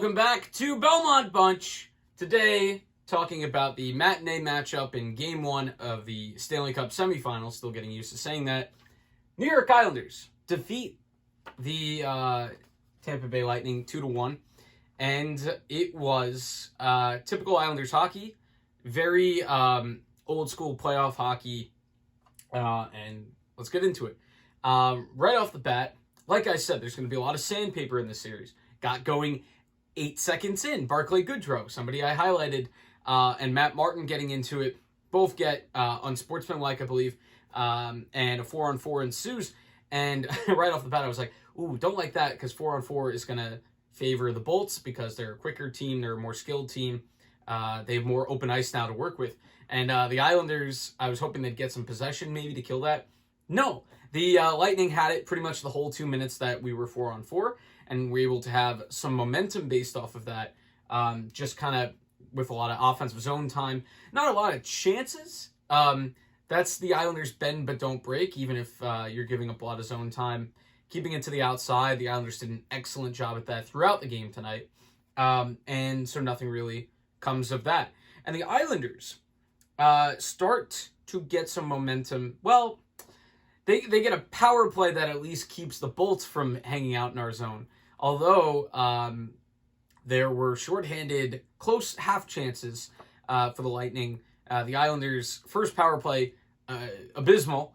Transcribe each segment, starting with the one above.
Welcome back to Belmont Bunch. Today, talking about the matinee matchup in Game 1 of the Stanley Cup semifinals. Still getting used to saying that. New York Islanders defeat the Tampa Bay Lightning 2-1. And it was typical Islanders hockey. Very old school playoff hockey. And let's get into it. Right off the bat, like I said, there's going to be a lot of sandpaper in this series. Got going 8 seconds in. Barclay Goodrow, somebody I highlighted, and Matt Martin getting into it. Both get unsportsmanlike, I believe, and a 4-on-4 ensues. And right off the bat, I was like, ooh, don't like that, because 4-on-4 is going to favor the Bolts because they're a quicker team, they're a more skilled team. They have more open ice now to work with. And the Islanders, I was hoping they'd get some possession maybe to kill that. No, the Lightning had it pretty much the whole 2 minutes that we were 4-on-4. And we're able to have some momentum based off of that, just kind of with a lot of offensive zone time. Not a lot of chances. That's the Islanders' bend but don't break, even if you're giving up a lot of zone time. Keeping it to the outside, the Islanders did an excellent job at that throughout the game tonight. And so nothing really comes of that. And the Islanders start to get some momentum. Well, they get a power play that at least keeps the Bolts from hanging out in our zone. Although there were shorthanded close half chances for the Lightning. The Islanders' first power play, abysmal.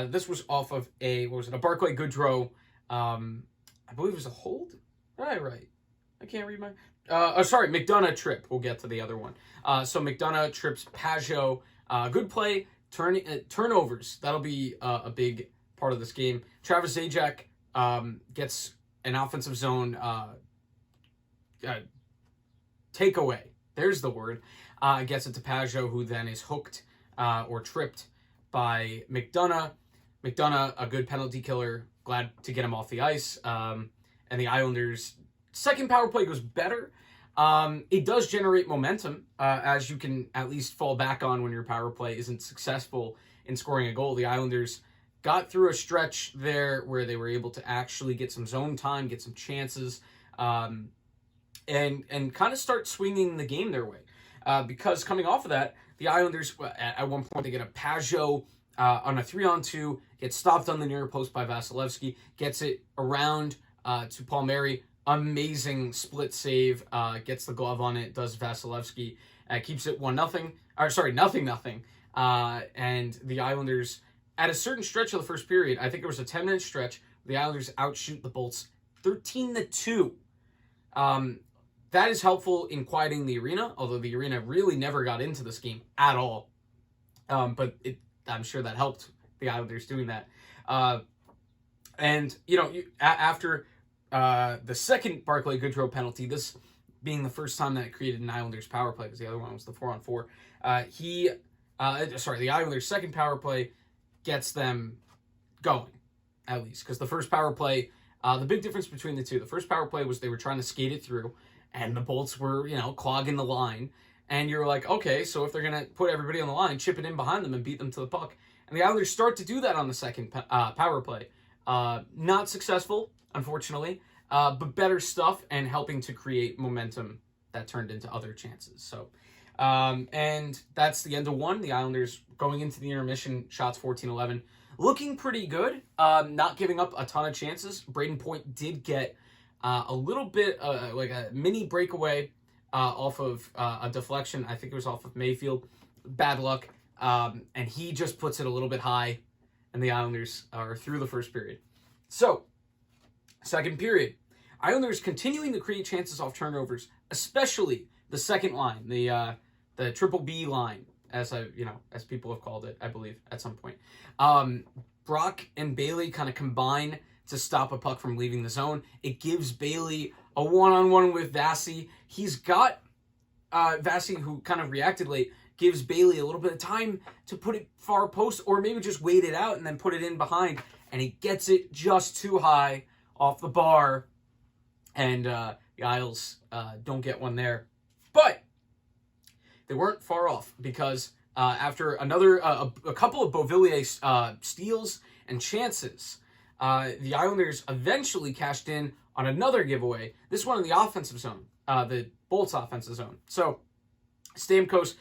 This was off of a Barclay Goodrow, I believe it was a hold? Right. I can't read my... McDonough trip. We'll get to the other one. So McDonough trips Pajot. Good play. Turnovers. That'll be a big part of this game. Travis Zajac gets an offensive zone takeaway. There's the word. Gets it to Pajot, who then is hooked or tripped by McDonough. McDonough, a good penalty killer. Glad to get him off the ice. And the Islanders' second power play goes better. It does generate momentum, as you can at least fall back on when your power play isn't successful in scoring a goal. The Islanders got through a stretch there where they were able to actually get some zone time, get some chances, and kind of start swinging the game their way. Because coming off of that, the Islanders, at one point, they get a Pajot on a 3-on-2, gets stopped on the near post by Vasilevsky, gets it around to Palmieri. Amazing split save, gets the glove on it, does Vasilevsky, keeps it 1-0, 0-0. And the Islanders, at a certain stretch of the first period, I think it was a 10-minute stretch, the Islanders outshoot the Bolts 13-2. That is helpful in quieting the arena, although the arena really never got into this game at all. But I'm sure that helped the Islanders doing that. After the second Barclay Goodrow penalty, this being the first time that it created an Islanders power play, because the other one was the 4-on-4. The Islanders' second power play gets them going, at least, because the first power play, the big difference between the two, the first power play was they were trying to skate it through, and the Bolts were, clogging the line, and you're like, okay, so if they're going to put everybody on the line, chip it in behind them and beat them to the puck. And the Islanders start to do that on the second power play. Not successful, unfortunately, but better stuff and helping to create momentum that turned into other chances. So, and that's the end of one. The Islanders going into the intermission, shots 14-11, looking pretty good, not giving up a ton of chances. Braden Point did get a little bit like a mini breakaway off of a deflection. I think it was off of Mayfield. Bad luck. And he just puts it a little bit high, and the Islanders are through the first period. So, second period, Islanders continuing to create chances off turnovers, especially the second line, the triple B line, as people have called it, I believe, at some point. Brock and Bailey kind of combine to stop a puck from leaving the zone. It gives Bailey a one-on-one with Vasi. He's got Vasi, who kind of reacted late, gives Bailey a little bit of time to put it far post, or maybe just wait it out and then put it in behind. And he gets it just too high off the bar. And the Isles don't get one there. But they weren't far off, because after a couple of Beauvillier steals and chances, the Islanders eventually cashed in on another giveaway, this one in the offensive zone. the Bolts offensive zone. So Stamkos,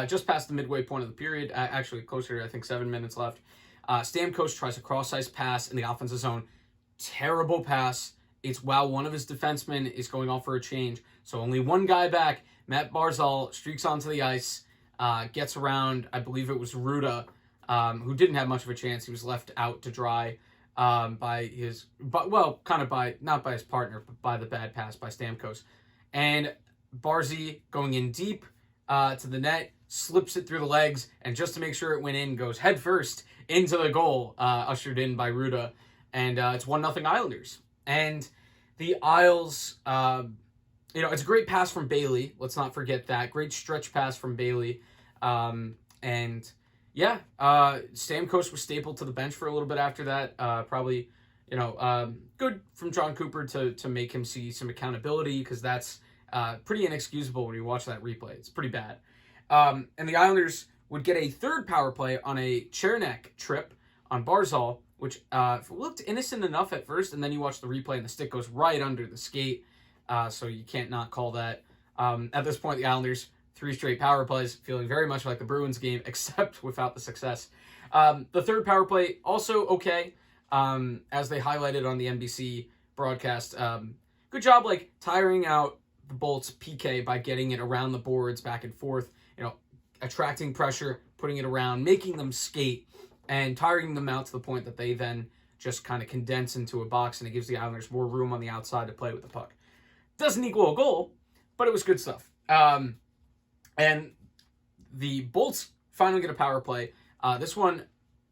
just past the midway point of the period, actually closer, I think 7 minutes left. Stamkos tries a cross-ice pass in the offensive zone. Terrible pass. It's while one of his defensemen is going off for a change. So only one guy back. Matt Barzal streaks onto the ice, gets around, I believe it was Ruda, who didn't have much of a chance. He was left out to dry not by his partner, but by the bad pass by Stamkos. And Barzy going in deep to the net, slips it through the legs, and just to make sure it went in, goes headfirst into the goal, ushered in by Ruda. And it's 1-0 Islanders. And the Isles, it's a great pass from Bailey. Let's not forget that. Great stretch pass from Bailey. Stamkos was stapled to the bench for a little bit after that. Probably, good from John Cooper to make him see some accountability, because that's pretty inexcusable when you watch that replay. It's pretty bad. And the Islanders would get a third power play on a Chernak trip on Barzal, which looked innocent enough at first, and then you watch the replay and the stick goes right under the skate, so you can't not call that. At this point, the Islanders, 3 straight power plays, feeling very much like the Bruins game, except without the success. The third power play, also okay, as they highlighted on the NBC broadcast. Good job, tiring out the Bolts PK by getting it around the boards back and forth, attracting pressure, putting it around, making them skate, and tiring them out to the point that they then just kind of condense into a box, and it gives the Islanders more room on the outside to play with the puck. Doesn't equal a goal, but it was good stuff. And the Bolts finally get a power play. This one,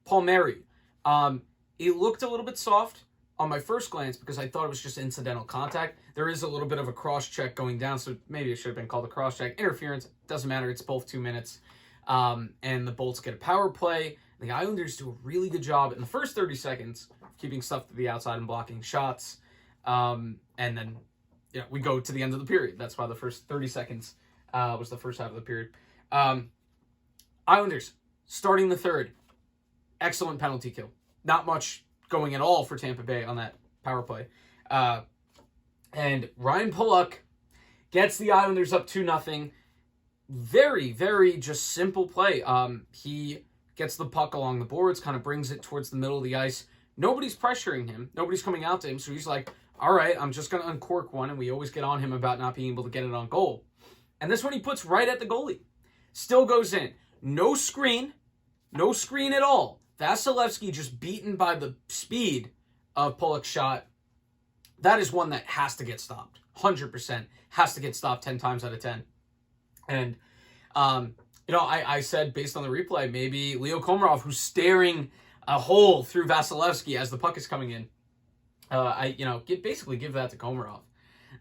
Palmieri. It looked a little bit soft on my first glance because I thought it was just incidental contact. There is a little bit of a cross-check going down, so maybe it should have been called a cross-check. Interference, doesn't matter, it's both 2 minutes. And the Bolts get a power play. The Islanders do a really good job in the first 30 seconds of keeping stuff to the outside and blocking shots. And then we go to the end of the period. That's why the first 30 seconds was the first half of the period. Islanders, starting the third, excellent penalty kill. Not much going at all for Tampa Bay on that power play. And Ryan Pulock gets the Islanders up 2-0. Very, very just simple play. He gets the puck along the boards, kind of brings it towards the middle of the ice. Nobody's pressuring him. Nobody's coming out to him. So he's like, all right, I'm just going to uncork one. And we always get on him about not being able to get it on goal. And this one he puts right at the goalie. Still goes in. No screen at all. Vasilevsky just beaten by the speed of Pulock's shot. That is one that has to get stopped. 100% has to get stopped 10 times out of 10. And, I said based on the replay, maybe Leo Komarov, who's staring a hole through Vasilevsky as the puck is coming in. Basically give that to Komarov.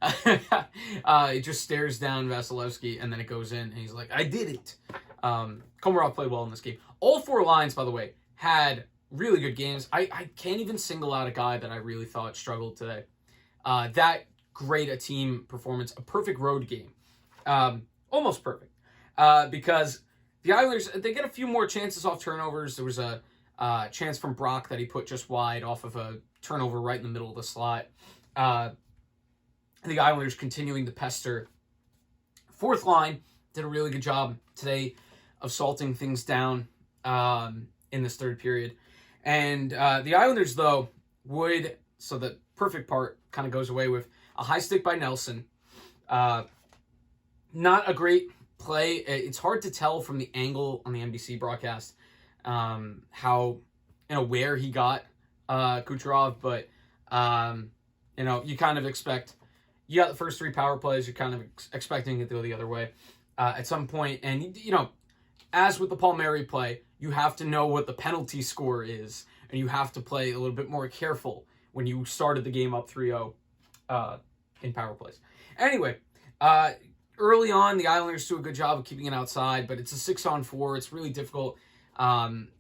It just stares down Vasilevsky and then it goes in and he's like, I did it. Komarov played well in this game. All 4 lines, by the way, had really good games. I can't even single out a guy that I really thought struggled today. That great a team performance, a perfect road game. Almost perfect. Because the Islanders, they get a few more chances off turnovers. There was a chance from Brock that he put just wide off of a turnover right in the middle of the slot. The Islanders continuing to pester. Fourth line did a really good job today of salting things down in this third period. And the Islanders, though, so the perfect part kind of goes away with a high stick by Nelson. Not a great play. It's hard to tell from the angle on the NBC broadcast how, where he got Kucherov, but, you kind of expect, you got the first 3 power plays, you're kind of expecting it to go the other way at some point. And, as with the Palmieri play, you have to know what the penalty score is, and you have to play a little bit more careful when you started the game up 3-0 in power plays. Anyway, early on, the Islanders do a good job of keeping it outside, but it's a 6-on-4. It's really difficult.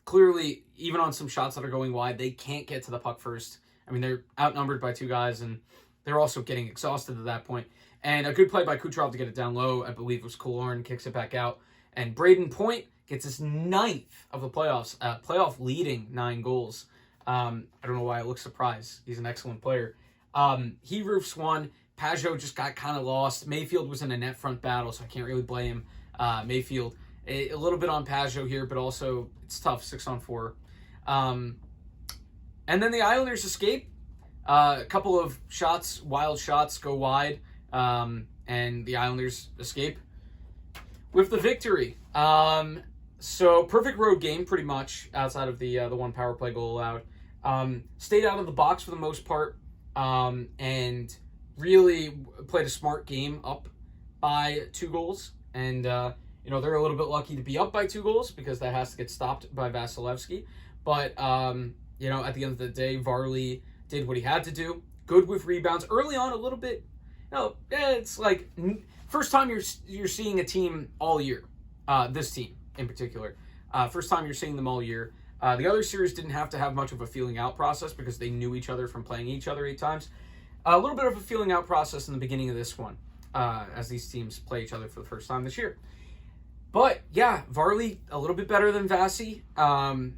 Clearly, even on some shots that are going wide, they can't get to the puck first. I mean, they're outnumbered by 2 guys, and they're also getting exhausted at that point. And a good play by Kucherov to get it down low. I believe it was Killorn, kicks it back out. And Braden Point gets his 9th of the playoffs, playoff leading 9 goals. I don't know why I look surprised. He's an excellent player. He roofs one, Pajot just got kind of lost. Mayfield was in a net front battle, so I can't really blame Mayfield. A little bit on Pajot here, but also it's tough, 6-on-4. And then the Islanders escape. A couple of shots, wild shots, go wide, and the Islanders escape with the victory. So perfect road game, pretty much, outside of the one power play goal allowed. Stayed out of the box for the most part, and really played a smart game up by 2 goals. And they're a little bit lucky to be up by 2 goals because that has to get stopped by Vasilevsky. But at the end of the day, Varley did what he had to do. Good with rebounds early on, a little bit. It's like first time you're seeing a team all year. This team in particular, first time you're seeing them all year. The other series didn't have to have much of a feeling out process because they knew each other from playing each other 8 times. A little bit of a feeling out process in the beginning of this one, as these teams play each other for the first time this year. But yeah, Varley a little bit better than Vasi, and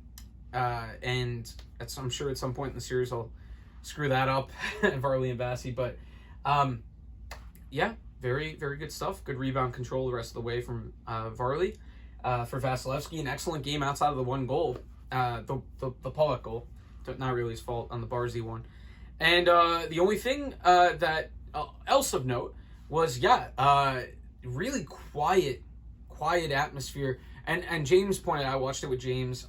I'm sure at some point in the series I'll screw that up, Varley and Vasi. But yeah, very, very good stuff. Good rebound control the rest of the way from Varley. For Vasilevsky, an excellent game outside of the 1 goal, the Pollock goal, not really his fault on the Barzy one. And the only thing that else of note was really quiet atmosphere. And James pointed out, I watched it with James.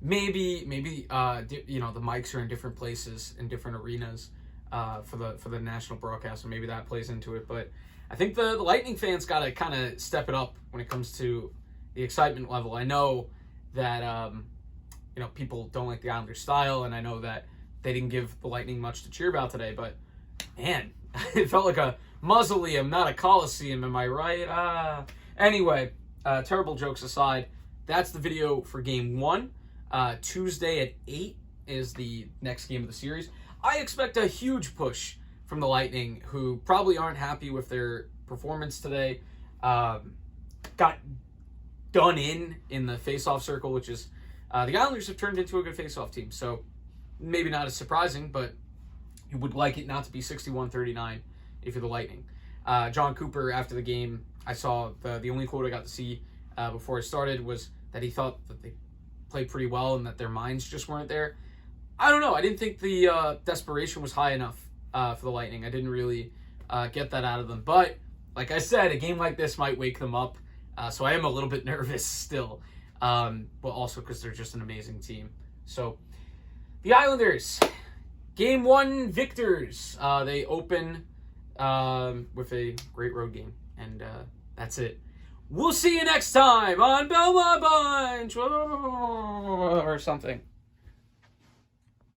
Maybe the mics are in different places in different arenas for the national broadcast, so maybe that plays into it. But I think the Lightning fans got to kind of step it up when it comes to the excitement level. I know that people don't like the Islanders style, and I know that they didn't give the Lightning much to cheer about today. But man, it felt like a mausoleum, not a coliseum. Am I right? Anyway, terrible jokes aside, that's the video for Game 1. Tuesday at 8 is the next game of the series. I expect a huge push from the Lightning, who probably aren't happy with their performance today. Got done in the face-off circle, which is the Islanders have turned into a good face-off team. So maybe not as surprising, but you would like it not to be 61-39 if you're the Lightning. John Cooper, after the game, I saw the only quote I got to see before it started was that he thought that they played pretty well and that their minds just weren't there. I don't know. I didn't think the desperation was high enough for the Lightning. I didn't really get that out of them. But like I said, a game like this might wake them up. So I am a little bit nervous still. But also because they're just an amazing team. So the Islanders, Game 1 victors. They open with a great road game. And that's it. We'll see you next time on Belmont Bunch or something.